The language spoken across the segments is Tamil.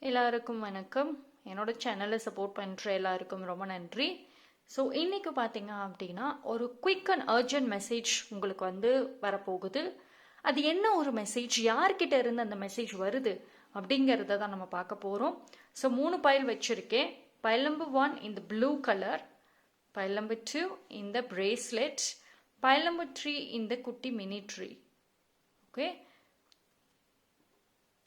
எல்லாருக்கும் வணக்கம். என்னோட சேனலை சப்போர்ட் பண்ணுற எல்லாருக்கும் ரொம்ப நன்றி. ஸோ இன்னைக்கு பார்த்தீங்க அப்படின்னா ஒரு குயிக் அண்ட் அர்ஜென்ட் மெசேஜ் உங்களுக்கு வரப்போகுது. அது என்ன ஒரு மெசேஜ், யார்கிட்ட இருந்து அந்த மெசேஜ் வருது அப்படிங்கிறத தான் நம்ம பார்க்க போகிறோம். ஸோ 3 பைல் வச்சுருக்கேன். பைல் நம்பர் 1 இந்த ப்ளூ கலர், பைல் நம்பர் 2 இந்த பிரேஸ்லெட், பைல் நம்பர் 3 இந்த குட்டி மினி ட்ரீ. ஓகே,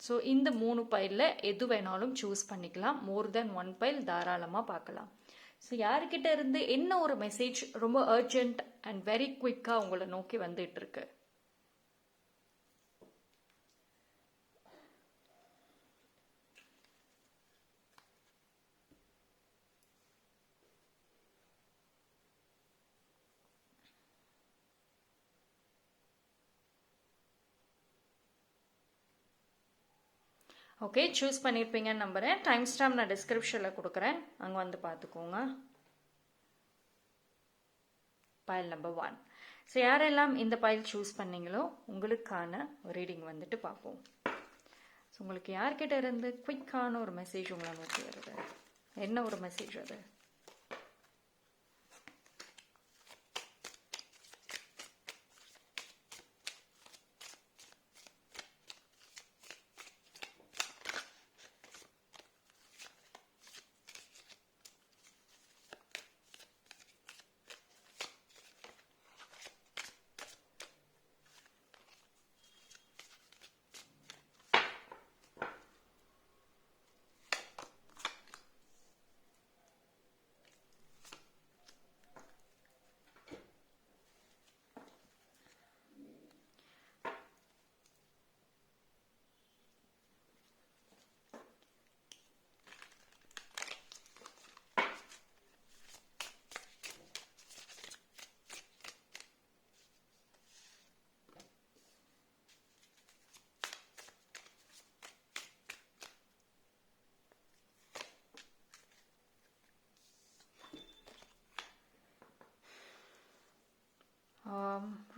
ஸோ இந்த 3 பைலில் எது வேணாலும் சூஸ் பண்ணிக்கலாம். மோர் தென் 1 பைல் தாராளமாக பார்க்கலாம். ஸோ யார்கிட்ட இருந்து என்ன ஒரு மெசேஜ் ரொம்ப அர்ஜென்ட் அண்ட் வெரி குயிக்காக உங்களை நோக்கி வந்துட்டு இருக்கு? ஓகே, சூஸ் பண்ணியிருப்பீங்கன்னு நம்புகிறேன். டைம் ஸ்டாம்ப் நான் டிஸ்கிரிப்ஷனில் கொடுக்குறேன், அங்கே வந்து பார்த்துக்கோங்க. File number 1. ஸோ யாரெல்லாம் இந்த பைல் சூஸ் பண்ணீங்களோ உங்களுக்கான ரீடிங் வந்துட்டு பார்ப்போம். ஸோ உங்களுக்கு யார்கிட்ட இருந்து குயிக்கான ஒரு மெசேஜ் உங்களை நோக்கி வருது? என்ன ஒரு மெசேஜ் அது?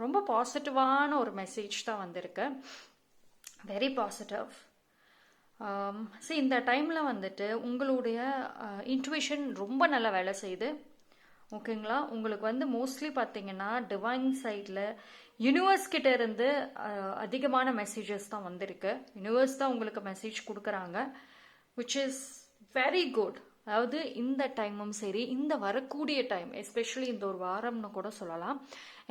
ரொம்ப பாசிட்டிவான ஒரு மெசேஜ் தான் வந்திருக்கு. Very positive. ஸோ இந்த டைமில் வந்துட்டு உங்களுடைய இன்ட்யூஷன் ரொம்ப நல்லா வேலை செய்யுது. ஓகேங்களா, உங்களுக்கு மோஸ்ட்லி பார்த்தீங்கன்னா டிவைன் சைடில் யூனிவர்ஸ் கிட்ட இருந்து அதிகமான மெசேஜஸ் தான் வந்திருக்கு. யூனிவர்ஸ் தான் உங்களுக்கு மெசேஜ் கொடுக்குறாங்க, விச் இஸ் வெரி குட். அதாவது இந்த டைமும் சரி, இந்த வரக்கூடிய டைம், எஸ்பெஷலி இந்த ஒரு வாரம்னு கூட சொல்லலாம்,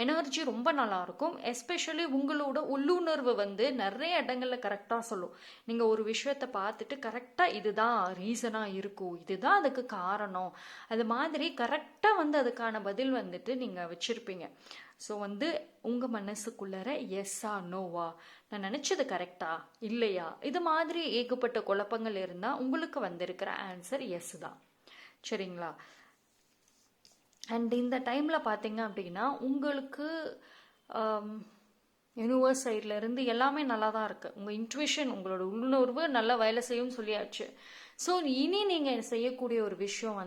எனர்ஜி ரொம்ப நல்லா இருக்கும். எஸ்பெஷலி உங்களோட உள்ளுணர்வு நிறைய இடங்கள்ல கரெக்டாக சொல்லும். நீங்கள் ஒரு விஷயத்தை பார்த்துட்டு கரெக்டாக இதுதான் ரீசனாக இருக்கும், இதுதான் அதுக்கு காரணம், அது மாதிரி கரெக்டாக அதுக்கான பதில் நீங்கள் வச்சிருப்பீங்க. ஸோ உங்கள் மனசுக்குள்ளற எஸ்ஸா நோவா, நான் நினச்சது கரெக்டா இல்லையா, இது மாதிரி ஏகப்பட்ட குழப்பங்கள் இருந்தால் உங்களுக்கு வந்திருக்கிற ஆன்சர் எஸ் தான். சரிங்களா? அண்ட் இந்த டைமில் பார்த்தீங்க அப்படின்னா உங்களுக்கு யூனிவர்ஸ் சைடில் இருந்து எல்லாமே நல்லா தான் இருக்குது. உங்கள் இன்ட்யூஷன், உங்களோட உள்ளுணர்வு நல்லா வேலை செய்யும் சொல்லியாச்சு. ஸோ இனி நீங்கள் செய்யக்கூடிய ஒரு விஷயம்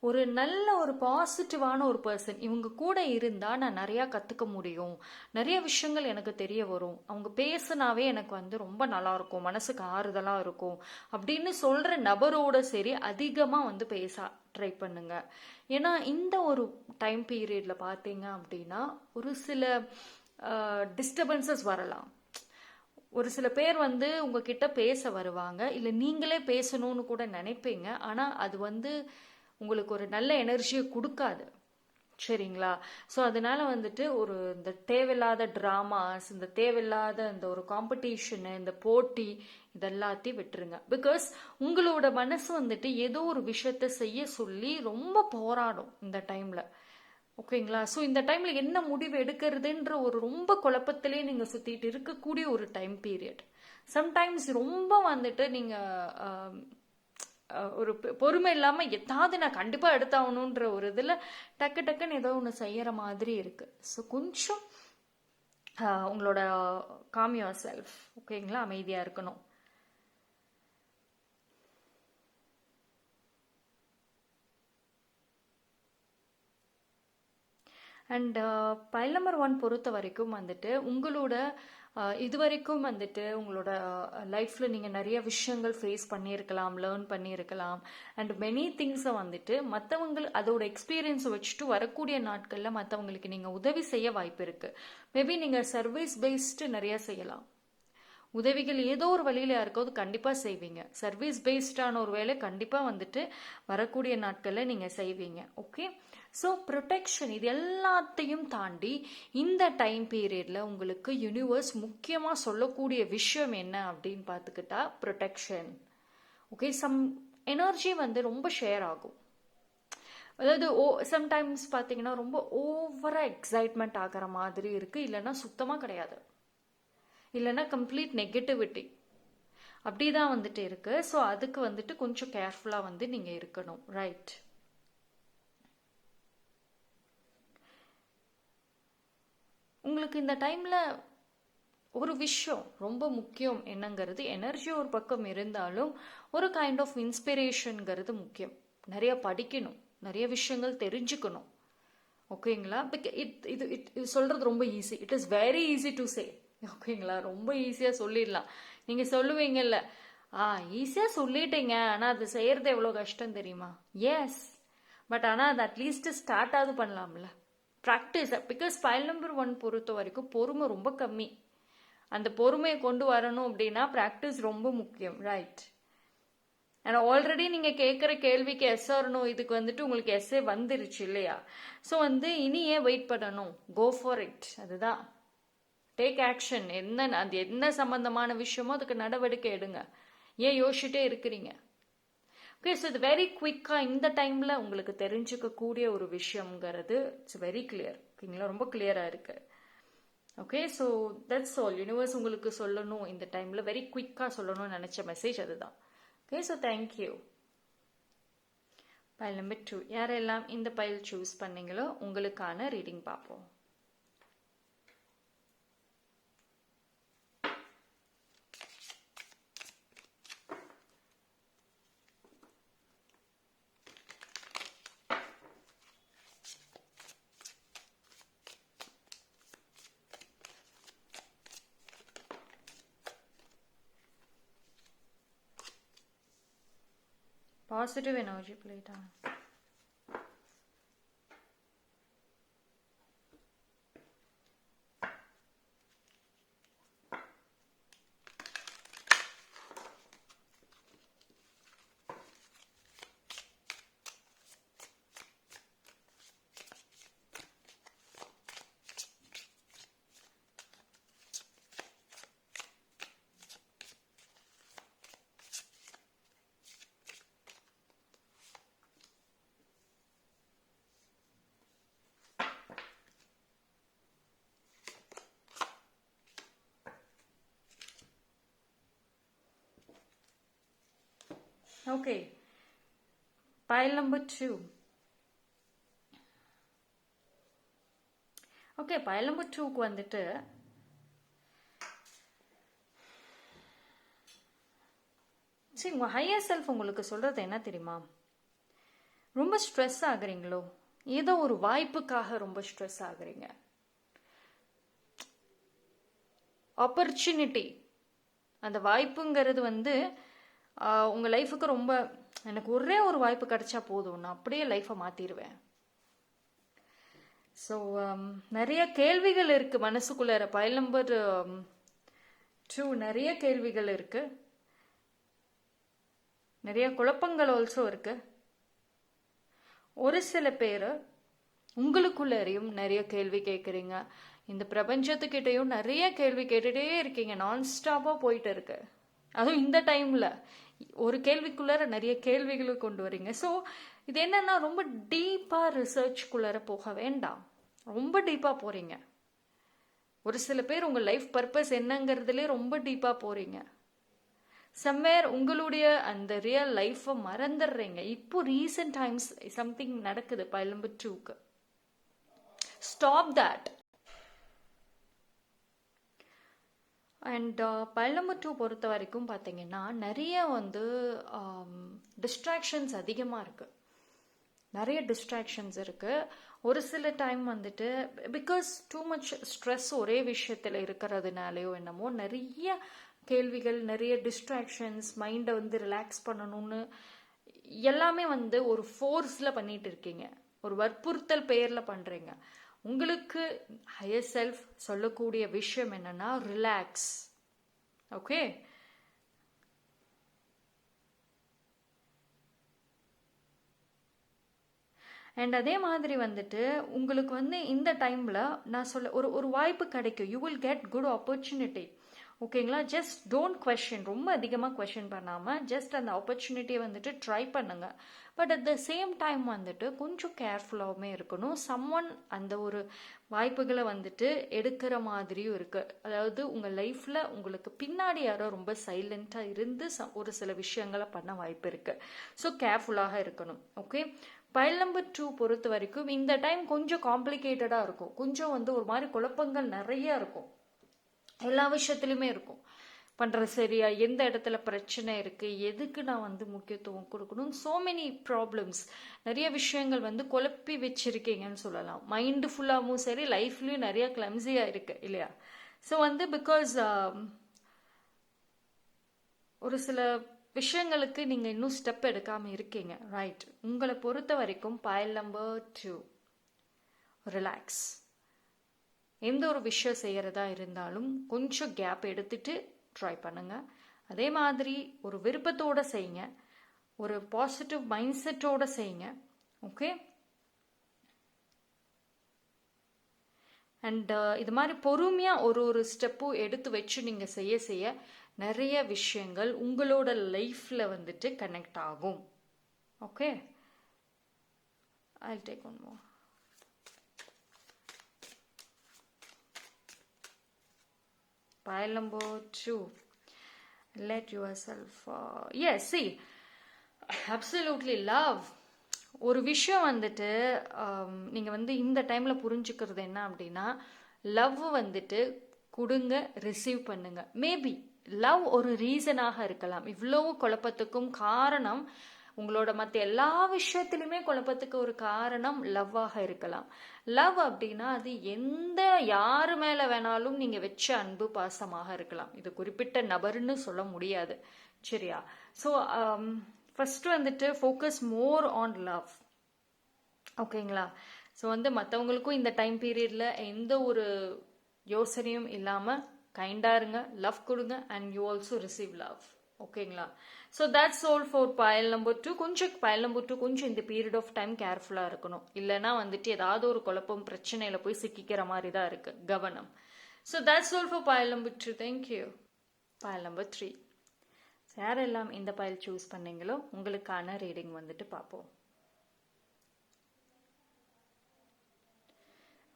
ஒரு நல்ல ஒரு பாசிட்டிவான ஒரு பர்சன் இவங்க கூட இருந்தால் நான் நிறையா கற்றுக்க முடியும், நிறைய விஷயங்கள் எனக்கு தெரிய வரும், அவங்க பேசுனாவே எனக்கு ரொம்ப நல்லாயிருக்கும், மனசுக்கு ஆறுதலாக இருக்கும் அப்படின்னு சொல்கிற நபரோட சரி அதிகமாக பேச ட்ரை பண்ணுங்க. ஏன்னா இந்த ஒரு டைம் பீரியடில் பார்த்தீங்க அப்படின்னா ஒரு சில டிஸ்டர்பன்சஸ் வரலாம். ஒரு சில பேர் உங்ககிட்ட பேச வருவாங்க, இல்லை நீங்களே பேசணும்னு கூட நினைப்பீங்க, ஆனால் அது உங்களுக்கு ஒரு நல்ல எனர்ஜியை கொடுக்காது. சரிங்களா? ஸோ அதனால ஒரு இந்த தேவையில்லாத ட்ராமாஸ், இந்த தேவையில்லாத இந்த ஒரு காம்படிஷனு, இந்த போட்டி, இதெல்லாத்தையும் விட்டுருங்க. பிகாஸ் உங்களோட மனசு ஏதோ ஒரு விஷயத்த செய்ய சொல்லி ரொம்ப போராடும் இந்த டைம்ல. ஓகேங்களா? ஸோ இந்த டைம்ல என்ன முடிவு எடுக்கிறதுன்ற ஒரு ரொம்ப குழப்பத்திலே நீங்க சுத்திட்டு இருக்கக்கூடிய ஒரு டைம் பீரியட். சம்டைம்ஸ் ரொம்ப நீங்க ஒரு பொறுமை இல்லாமல் எதாவது நான் கண்டிப்பாக எடுத்தாகணுன்ற ஒரு இதில் டக்கு டக்குன்னு ஏதோ ஒன்று செய்கிற மாதிரி இருக்குது. ஸோ கொஞ்சம் உங்களோட காம் யுவர் செல்ஃப். ஓகேங்களா? அமைதியாக இருக்கணும். அண்ட் பைல் நம்பர் 1 பொறுத்த வரைக்கும் வந்துட்டு உங்களோட இது வரைக்கும் வந்துட்டு உங்களோட லைஃப்பில் நீங்கள் நிறைய விஷயங்கள் ஃபேஸ் பண்ணியிருக்கலாம், லேர்ன் பண்ணியிருக்கலாம். அண்ட் மெனி திங்ஸை வந்துட்டு மற்றவங்க அதோட எக்ஸ்பீரியன்ஸை வச்சுட்டு வரக்கூடிய நாட்களில் மற்றவங்களுக்கு நீங்கள் உதவி செய்ய வாய்ப்பு இருக்குது. மேபி நீங்கள் சர்வீஸ் பேஸ்டு நிறையா செய்யலாம். உதவிகள் ஏதோ ஒரு வழியில் யாருக்காவது கண்டிப்பாக செய்வீங்க. சர்வீஸ் பேஸ்டான ஒரு வேலை கண்டிப்பாக வந்துட்டு வரக்கூடிய நாட்களில் நீங்கள் செய்வீங்க. ஓகே, ஸோ ப்ரொடெக்ஷன் இது எல்லாத்தையும் தாண்டி இந்த டைம் பீரியடில் உங்களுக்கு யூனிவர்ஸ் முக்கியமாக சொல்லக்கூடிய விஷயம் என்ன அப்படின்னு பார்த்துக்கிட்டா ப்ரொடெக்ஷன். ஓகே, சம் எனர்ஜி வந்து ரொம்ப ஷேர் ஆகும். அதாவது சம்டைம்ஸ் பார்த்தீங்கன்னா ரொம்ப ஓவராக எக்ஸைட்மெண்ட் ஆகிற மாதிரி இருக்குது, இல்லைன்னா சுத்தமாக கிடையாது, இல்லைன்னா கம்ப்ளீட் நெகட்டிவிட்டி அப்படி தான் வந்துட்டு இருக்கு. ஸோ அதுக்கு வந்துட்டு கொஞ்சம் கேர்ஃபுல்லாக வந்து நீங்கள் இருக்கணும். ரைட், உங்களுக்கு இந்த டைமில் ஒரு விஷயம் ரொம்ப முக்கியம் என்னங்கிறது, எனர்ஜி ஒரு பக்கம் இருந்தாலும் ஒரு கைண்ட் ஆஃப் இன்ஸ்பிரேஷனுங்கிறது முக்கியம். நிறைய படிக்கணும், நிறைய விஷயங்கள் தெரிஞ்சுக்கணும். ஓகேங்களா? இது சொல்கிறது ரொம்ப easy. It is very easy to say. ஓகேங்களா? ரொம்ப ஈஸியாக சொல்லிடலாம். நீங்கள் சொல்லுவீங்கல்ல, ஈஸியாக சொல்லிட்டீங்க, ஆனால் அது செய்கிறது எவ்வளோ கஷ்டம் தெரியுமா? எஸ், பட் ஆனால் அது அட்லீஸ்ட் ஸ்டார்ட்டாவது பண்ணலாம்ல, ப்ராக்டிஸ். பிகாஸ் ஃபைல் நம்பர் 1 பொறுத்த வரைக்கும் பொறுமை ரொம்ப கம்மி. அந்த பொறுமையை கொண்டு வரணும் அப்படின்னா ப்ராக்டிஸ் ரொம்ப முக்கியம். ரைட், ஆனால் ஆல்ரெடி நீங்கள் கேட்குற கேள்விக்கு எஸ் ஆர் நோ இதுக்கு வந்துட்டு உங்களுக்கு எஸ்ஸே வந்துருச்சு இல்லையா? ஸோ வந்து இனி ஏன் வெயிட் பண்ணணும்? Go for it. அதுதான், டேக் ஆக்ஷன். அது என்ன சம்பந்தமான விஷயமோ அதுக்கு நடவடிக்கை எடுங்க. ஏன் யோசிச்சுட்டே இருக்கிறீங்க? ஓகே, ஸோ இது வெரி குவிக்காக இந்த டைமில் உங்களுக்கு தெரிஞ்சுக்கக்கூடிய ஒரு விஷயங்கிறது இட்ஸ் வெரி கிளியர். ஓகேங்களா? ரொம்ப கிளியராக இருக்கு. Okay, so that's all. Universe உங்களுக்கு சொல்லணும் இந்த டைமில், வெரி குவிக்காக சொல்லணும்னு நினச்ச மெசேஜ் அதுதான். Okay, so thank you. File number 2 யாரெல்லாம் இந்த பைல் சூஸ் பண்ணீங்களோ உங்களுக்கான ரீடிங் பார்ப்போம். Positive energy plate on. Okay, pile number 2. Okay, file number 2க்கு வந்துட்டு சரி, உங்கள் ஹையர் செல்ஃப் உங்களுக்கு சொல்கிறது என்ன தெரியுமா? ரொம்ப ஸ்ட்ரெஸ் ஆகுறீங்களோ, ஏதோ ஒரு வாய்ப்புக்காக ரொம்ப ஸ்ட்ரெஸ் ஆகுறீங்க. ஆப்பர்ச்சுனிட்டி, அந்த வாய்ப்புங்கிறது வந்து உங்கள் லைஃபுக்கு ரொம்ப, எனக்கு ஒரே ஒரு வாய்ப்பு கிடைச்சா போதும், நான் அப்படியே லைஃப்பை மாற்றிடுவேன். ஸோ நிறைய கேள்விகள் இருக்குது மனசுக்குள்ளார. பைல் நம்பர் 2 நிறைய கேள்விகள் இருக்குது, நிறைய குழப்பங்கள் ஆல்சோ இருக்குது. ஒரு சில பேர் உங்களுக்குள்ளேயும் நிறைய கேள்வி கேட்குறீங்க, இந்த பிரபஞ்சத்துக்கிட்டையும் நிறைய கேள்வி கேட்டுகிட்டே இருக்கீங்க, நான்ஸ்டாப்பாக போயிட்டு இருக்கு. அதுவும் இந்த டைமில் ஒரு கேள்விக்குள்ளார நிறைய கேள்விகளை கொண்டு வரீங்க. ஸோ இது என்னன்னா, ரொம்ப டீப்பாக ரிசர்ச்குள்ளார போக வேண்டாம், ரொம்ப டீப்பாக போகிறீங்க. ஒரு சில பேர் உங்கள் லைஃப் பர்பஸ் என்னங்கிறதுலே ரொம்ப டீப்பாக போகிறீங்க. சம்வேர் உங்களுடைய அந்த ரியல் லைஃப்பை மறந்துடுறீங்க. இப்போ ரீசெண்ட் டைம்ஸ் சம்திங் நடக்குது பைல் நம்பர் 2க்கு. Stop that. And file number 2 பொறுத்த வரைக்கும் பார்த்தீங்கன்னா நிறைய வந்து டிஸ்ட்ராக்ஷன்ஸ் அதிகமாக இருக்குது. நிறைய டிஸ்ட்ராக்ஷன்ஸ் இருக்குது. ஒரு சில டைம் வந்துட்டு பிகாஸ் டூ மச் ஸ்ட்ரெஸ் ஒரே விஷயத்தில் இருக்கிறதுனாலையோ என்னமோ நிறைய கேள்விகள், நிறைய டிஸ்ட்ராக்ஷன்ஸ், மைண்டை வந்து ரிலாக்ஸ் பண்ணணும்னு எல்லாமே வந்து ஒரு ஃபோர்ஸில் பண்ணிட்டு இருக்கீங்க, ஒரு வற்புறுத்தல் பெயரில் பண்ணுறீங்க. உங்களுக்கு ஹையர் செல்ஃப் சொல்லக்கூடிய விஷயம் என்னன்னா ரிலாக்ஸ். ஓகே, அண்ட் அதே மாதிரி வந்துட்டு உங்களுக்கு வந்து இந்த டைமில் நான் சொல்ல ஒரு வாய்ப்பு கிடைக்கும். You will get good opportunity. ஓகேங்களா, ஜஸ்ட் டோன்ட் கொஷின், ரொம்ப அதிகமாக கொஷின் பண்ணாமல் ஜஸ்ட் அந்த ஆப்பர்ச்சுனிட்டியை வந்துட்டு ட்ரை பண்ணுங்க. But at the same time வந்துட்டு கொஞ்சம் கேர்ஃபுல்லாகவுமே இருக்கணும். சம்ஒன் அந்த ஒரு வாய்ப்புகளை வந்துட்டு எடுக்கிற மாதிரியும் இருக்குது. அதாவது உங்கள் லைஃப்பில் உங்களுக்கு பின்னாடி யாரோ ரொம்ப சைலண்ட்டாக இருந்து ஒரு சில விஷயங்களை பண்ண வாய்ப்பு இருக்குது. ஸோ கேர்ஃபுல்லாக இருக்கணும். ஓகே, பைல் நம்பர் 2 பொறுத்த வரைக்கும் இந்த டைம் கொஞ்சம் காம்ப்ளிகேட்டடாக இருக்கும். கொஞ்சம் வந்து ஒரு மாதிரி குழப்பங்கள் நிறைய இருக்கும், எல்லா விஷயத்துலையுமே இருக்கும். பண்ணுறது சரியா, எந்த இடத்துல பிரச்சனை இருக்குது, எதுக்கு நான் வந்து முக்கியத்துவம் கொடுக்கணும், ஸோ மெனி ப்ராப்ளம்ஸ், நிறைய விஷயங்கள் வந்து குழப்பி வச்சிருக்கீங்கன்னு சொல்லலாம். மைண்டு ஃபுல்லாகவும் சரி, லைஃப்லேயும் நிறைய கிளம்ஸியாக இருக்குது இல்லையா. ஸோ வந்து பிகாஸ் ஒரு சில விஷயங்களுக்கு நீங்கள் இன்னும் ஸ்டெப் எடுக்காமல் இருக்கீங்க. ரைட், உங்களை பொறுத்த வரைக்கும் பைல் நம்பர் 2 ரிலாக்ஸ். எந்த ஒரு விஷயம் செய்கிறதா இருந்தாலும் கொஞ்சம் கேப் எடுத்துட்டு ட்ரை பண்ணுங்க. அதே மாதிரி ஒரு விருப்பத்தோடு செய்யுங்க, ஒரு பாசிட்டிவ் மைண்ட் செட்டோடு செய்யுங்க. ஓகே, அண்ட் இது மாதிரி பொறுமையாக ஒரு ஸ்டெப்பும் எடுத்து வச்சு நீங்கள் செய்ய நிறைய விஷயங்கள் உங்களோட லைஃப்பில் வந்துட்டு கனெக்ட் ஆகும். Okay, I'll take one more. Pile number 2. Let yourself, yes, see, absolutely love. ஒரு விஷயம் வந்துட்டு நீங்கள் வந்து இந்த டைமில் புரிஞ்சுக்கிறது என்ன அப்படின்னா, லவ் வந்துட்டு கொடுங்க, ரிசீவ் பண்ணுங்க. மேபி லவ் ஒரு ரீசனாக இருக்கலாம். இவ்வளோ குழப்பத்துக்கும் காரணம் உங்களோட மற்ற எல்லா விஷயத்திலுமே குழப்பத்துக்கு ஒரு காரணம் லவ்வாக இருக்கலாம். லவ் அப்படின்னா அது யாரு மேலே வேணாலும் நீங்கள் வச்ச அன்பு பாசமாக இருக்கலாம். இது குறிப்பிட்ட நபர்னு சொல்ல முடியாது, சரியா. ஸோ ஃபர்ஸ்ட் வந்துட்டு ஃபோக்கஸ் மோர் ஆன் லவ். ஓகேங்களா. ஸோ வந்து மற்றவங்களுக்கும் இந்த டைம் பீரியடில் எந்த ஒரு யோசனையும் இல்லாமல் கைண்டாக இருங்க, லவ் கொடுங்க, and you also receive love. ஓகேங்களா. So that's all for file number 2. File number 2 கொஞ்சம் இந்த பீரியட் ஆஃப் டைம் கேர்ஃபுல்லாக இருக்கணும். இல்லைனா வந்துட்டு ஏதாவது ஒரு குழப்பம் பிரச்சனையில் போய் சிக்கிக்கிற மாதிரி தான் இருக்குது, கவனம். So that's all for file number 2. Thank you. File number 3. யாரெல்லாம் இந்த பைல் சூஸ் பண்ணீங்களோ உங்களுக்கான ரீடிங் வந்துட்டு பார்ப்போம்.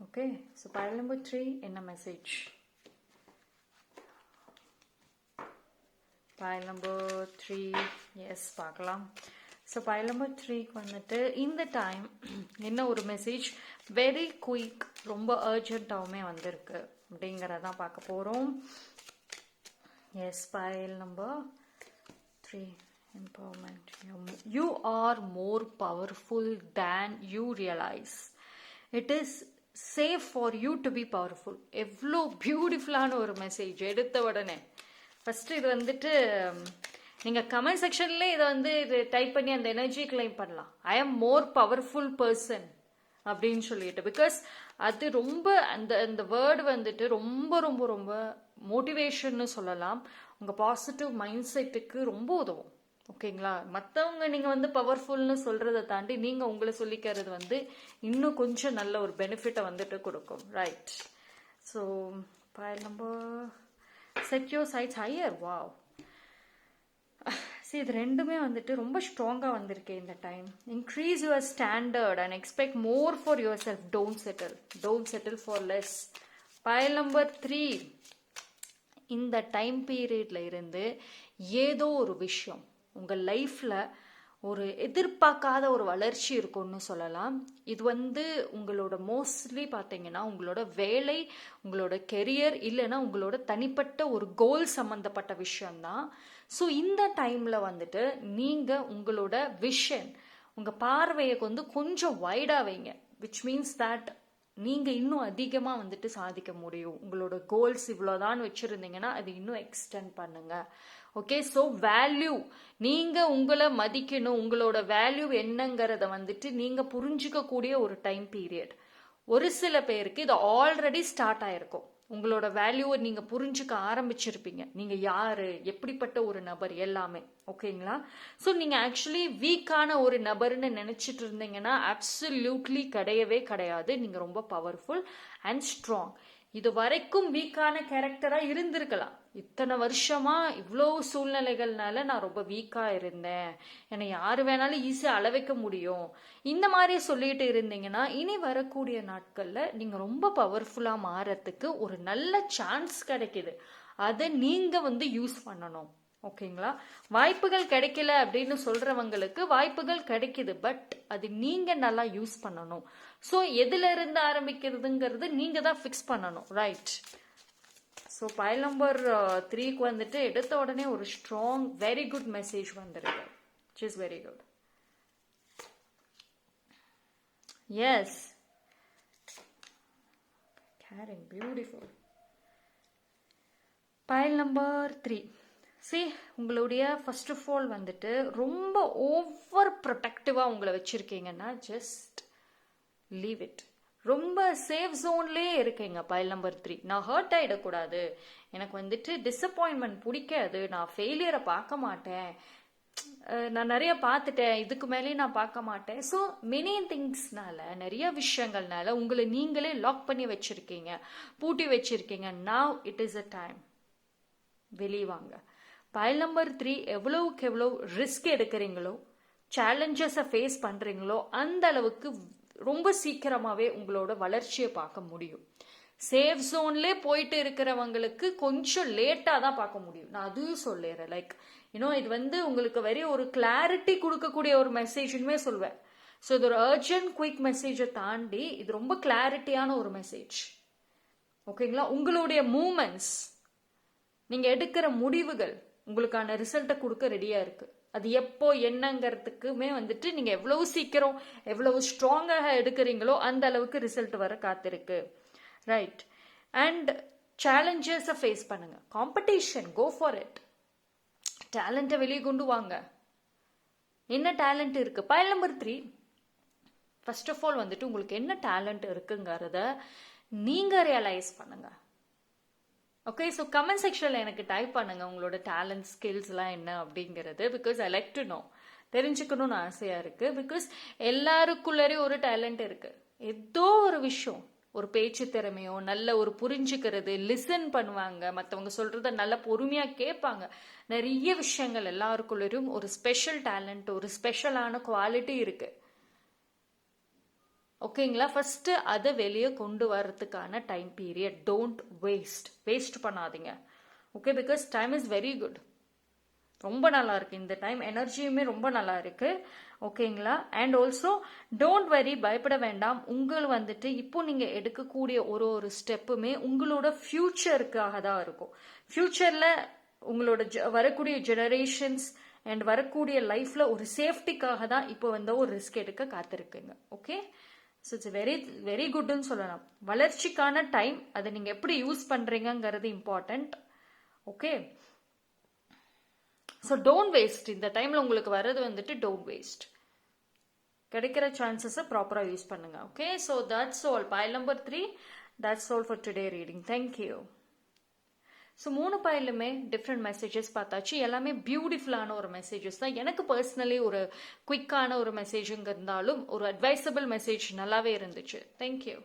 ஓகே, ஸோ பைல் நம்பர் 3 என்ன மெசேஜ்? பைல் நம்பர் 3, எஸ் பார்க்கலாம். ஸோ பைல் நம்பர் 3க்கு வந்துட்டு இந்த டைம் என்ன ஒரு மெசேஜ், வெரி குயிக், ரொம்ப அர்ஜென்ட்டாகவுமே வந்திருக்கு அப்படிங்கிறதான் பார்க்க போகிறோம். Yes, pile number 3, empowerment. You are more powerful than you realize. It is safe for you to be powerful. எவ்வளோ பியூட்டிஃபுல்லான ஒரு மெசேஜ் எடுத்த உடனே. ஃபஸ்ட்டு இது வந்துட்டு நீங்கள் கமெண்ட் செக்ஷன்லேயே இதை வந்து இது டைப் பண்ணி அந்த எனர்ஜி கிளைம் பண்ணலாம். ஐ ஆம் மோர் பவர்ஃபுல் பர்சன் அப்படின்னு சொல்லிட்டு. பிகாஸ் அது ரொம்ப அந்த வேர்டு வந்துட்டு ரொம்ப ரொம்ப ரொம்ப மோட்டிவேஷன்னு சொல்லலாம். உங்கள் பாசிட்டிவ் மைண்ட் செட்டுக்கு ரொம்ப உதவும். ஓகேங்களா. மற்றவங்க நீங்கள் வந்து பவர்ஃபுல்னு சொல்கிறத தாண்டி நீங்கள் உங்களை சொல்லிக்கிறது வந்து இன்னும் கொஞ்சம் நல்ல ஒரு பெனிஃபிட்டை வந்துட்டு கொடுக்கும். Right. So pile number set your sights higher. Wow. சரி, இது ரெண்டுமே வந்துட்டு ரொம்ப ஸ்ட்ராங்காக வந்திருக்கேன் இந்த time. Increase your standard and expect more for yourself. Don't settle for less. Pile number 3, இந்த டைம் பீரியட்ல இருந்து ஏதோ ஒரு விஷயம் உங்கள் லைஃப்பில் ஒரு எதிர்பார்க்காத ஒரு வளர்ச்சி இருக்கும்னு சொல்லலாம். இது வந்து உங்களோட மோஸ்ட்லி பார்த்தீங்கன்னா உங்களோட வேலை, உங்களோட கெரியர், இல்லைன்னா உங்களோட தனிப்பட்ட ஒரு கோல் சம்மந்தப்பட்ட விஷயம்தான். ஸோ இந்த டைமில் வந்துட்டு நீங்கள் உங்களோட விஷன், உங்கள் பார்வையை கொஞ்சம் வைடாக வைங்க. விச் மீன்ஸ் தட் நீங்கள் இன்னும் அதிகமாக வந்துட்டு சாதிக்க முடியும். உங்களோட கோல்ஸ் இவ்வளோதான் வச்சுருந்தீங்கன்னா அது இன்னும் எக்ஸ்டெண்ட் பண்ணுங்க. ஓகே, ஸோ வேல்யூ, நீங்கள் உங்களை மதிக்கணும். உங்களோட வேல்யூ என்னங்கிறத வந்துட்டு நீங்கள் புரிஞ்சுக்கக்கூடிய ஒரு டைம் பீரியட். ஒரு சில பேருக்கு இது ஆல்ரெடி ஸ்டார்ட் ஆயிருக்கும். உங்களோட வேல்யூவை நீங்கள் புரிஞ்சுக்க ஆரம்பிச்சிருப்பீங்க. நீங்கள் யாரு, எப்படிப்பட்ட ஒரு நபர் எல்லாமே. ஓகேங்களா? ஸோ நீங்கள் ஆக்சுவலி வீக்கான ஒரு நபர்னு நினச்சிட்டு இருந்தீங்கன்னா அப்சல்யூட்லி கிடையவே கிடையாது. நீங்கள் ரொம்ப பவர்ஃபுல் அண்ட் ஸ்ட்ராங். இது வரைக்கும் வீக்கான கேரக்டரா இருந்திருக்கலாம். இத்தனை வருஷமா இவ்வளோ சூழ்நிலைகள்னால நான் ரொம்ப வீக்கா இருந்தேன், என்னை யாரு வேணாலும் ஈஸியா அளவைக்க முடியும், இந்த மாதிரி சொல்லிட்டு இருந்தீங்கன்னா இனி வரக்கூடிய நாட்கள்ல நீங்க ரொம்ப பவர்ஃபுல்லா மாறத்துக்கு ஒரு நல்ல சான்ஸ் கிடைக்குது. அதை நீங்க யூஸ் பண்ணணும். ஓகேங்களா? வாய்ப்புகள் கிடைக்கல அப்படின்னு சொல்றவங்களுக்கு வாய்ப்புகள் கிடைக்குது, பட் அது நீங்க நல்லா யூஸ் பண்ணணும். ஸோ எதுல இருந்து ஆரம்பிக்கிறதுங்கிறது நீங்க தான் ஃபிக்ஸ் பண்ணணும். ரைட்? ஸோ பைல் நம்பர் 3க்கு வந்துட்டு எடுத்த உடனே ஒரு ஸ்ட்ராங் வெரி குட் மெசேஜ் வந்துருக்கு. Which is very good. Yes, caring, beautiful. Pile number 3. உங்களுடைய ஃபர்ஸ்ட் ஆஃப் ஆல் வந்துட்டு ரொம்ப ஓவர் ப்ரொடெக்டிவாக உங்களை வச்சுருக்கீங்கன்னா ஜஸ்ட் லீவ் இட். ரொம்ப சேஃப் ஜோன்லேயே இருக்கீங்க. பைல் நம்பர் 3, நான் ஹர்ட் ஆகிடக்கூடாது, எனக்கு வந்துட்டு டிசப்பாயின்மெண்ட் பிடிக்காது, நான் ஃபெயிலியரை பார்க்க மாட்டேன், நான் நிறைய பார்த்துட்டேன், இதுக்கு மேலேயும் நான் பார்க்க மாட்டேன். ஸோ மெனி திங்ஸ்னால, நிறைய விஷயங்கள்னால உங்களை நீங்களே லாக் பண்ணி வச்சுருக்கீங்க, பூட்டி வச்சுருக்கீங்க. Now it is a time. வெளியே வாங்க. பைல் நம்பர் 3 எவ்வளவுக்கு எவ்வளோ ரிஸ்க் எடுக்கிறீங்களோ, சேலஞ்சஸை ஃபேஸ் பண்ணுறீங்களோ, அந்த அளவுக்கு ரொம்ப சீக்கிரமாகவே உங்களோட வளர்ச்சியை பார்க்க முடியும். சேஃப் ஜோன்லே போயிட்டு இருக்கிறவங்களுக்கு கொஞ்சம் லேட்டாக தான் பார்க்க முடியும். நான் அதுவும் சொல்லிடுறேன். லைக் இது உங்களுக்கு ஒரு கிளாரிட்டி கொடுக்கக்கூடிய ஒரு மெசேஜ்னுமே சொல்வேன். ஸோ இது ஒரு அர்ஜென்ட் குயிக் மெசேஜை தாண்டி இது ரொம்ப கிளாரிட்டியான ஒரு மெசேஜ். ஓகேங்களா? உங்களுடைய மூமெண்ட்ஸ், நீங்கள் எடுக்கிற முடிவுகள் உங்களுக்கான ரிசல்ட்டை கொடுக்க ரெடியாக இருக்குது. அது எப்போ என்னங்கிறதுக்குமே நீங்கள் எவ்வளவு சீக்கிரம் எவ்வளவு ஸ்ட்ராங்காக எடுக்கிறீங்களோ அந்த அளவுக்கு ரிசல்ட் வர காத்திருக்கு. ரைட்? அண்ட் சேலஞ்சஸை ஃபேஸ் பண்ணுங்க. Competition, go for it. டேலண்ட்டை வெளியே கொண்டு வாங்க. என்ன டேலண்ட் இருக்கு? File number 3, first of all உங்களுக்கு என்ன டேலண்ட் இருக்குங்கிறத நீங்க ரியலைஸ் பண்ணுங்க. ஓகே, ஸோ கமெண்ட் செக்ஷனில் எனக்கு டைப் பண்ணுங்க உங்களோட டேலண்ட் ஸ்கில்ஸ்லாம் என்ன அப்படிங்கிறது. Because I like to know, தெரிஞ்சுக்கணும்னு ஆசையாக இருக்குது. பிகாஸ் எல்லாருக்குள்ளரே ஒரு டேலண்ட் இருக்குது. ஏதோ ஒரு விஷயம், ஒரு பேச்சு திறமையோ, நல்ல ஒரு புரிஞ்சுக்கிறது, லிசன் பண்ணுவாங்க, மற்றவங்க சொல்கிறத நல்லா பொறுமையாக கேட்பாங்க. நிறைய விஷயங்கள் எல்லாருக்குள்ளரும் ஒரு ஸ்பெஷல் டேலண்ட், ஒரு ஸ்பெஷலான குவாலிட்டி இருக்குது. ஓகேங்களா? ஃபர்ஸ்ட் அதை வெளியே கொண்டு வர்றதுக்கான டைம் பீரியட். டோன்ட் வேஸ்ட் பண்ணாதீங்க. Okay, because time is very good. ரொம்ப நல்லா இருக்கு இந்த டைம், எனர்ஜியுமே ரொம்ப நல்லா இருக்கு. ஓகேங்களா? அண்ட் ஆல்சோ டோன்ட் வெரி, பயப்பட வேண்டாம். இப்போ நீங்க எடுக்கக்கூடிய ஒரு ஸ்டெப்புமே உங்களோட ஃபியூச்சருக்காக தான் இருக்கும். ஃபியூச்சர்ல உங்களோட வரக்கூடிய ஜெனரேஷன்ஸ் அண்ட் வரக்கூடிய லைஃப்ல ஒரு சேஃப்டிக்காக தான் இப்போ ஒரு ரிஸ்க் எடுக்க காத்திருக்குங்க. Okay, so it's very very குட்னு சொல்லலாம். வளர்ச்சிக்கான டைம், அதை நீங்கள் எப்படி யூஸ் பண்ணுறீங்கிறது important. Okay, so don't waste. இந்த டைமில் உங்களுக்கு வர்றது டோன்ட் வேஸ்ட். கிடைக்கிற சான்சஸை ப்ராப்பராக யூஸ் பண்ணுங்க. Okay, so that's all. File number 3, that's all for today reading. Thank you. So 3 பைலுமே டிஃப்ரெண்ட் மெசேஜஸ் பார்த்தாச்சு. எல்லாமே பியூட்டிஃபுல்லான ஒரு மெசேஜஸ் தான். எனக்கு பர்சனலி ஒரு குயிக்கான ஒரு மெசேஜுங்க இருந்தாலும் ஒரு அட்வைசபிள் மெசேஜ் நல்லாவே இருந்துச்சு. தேங்க்யூ.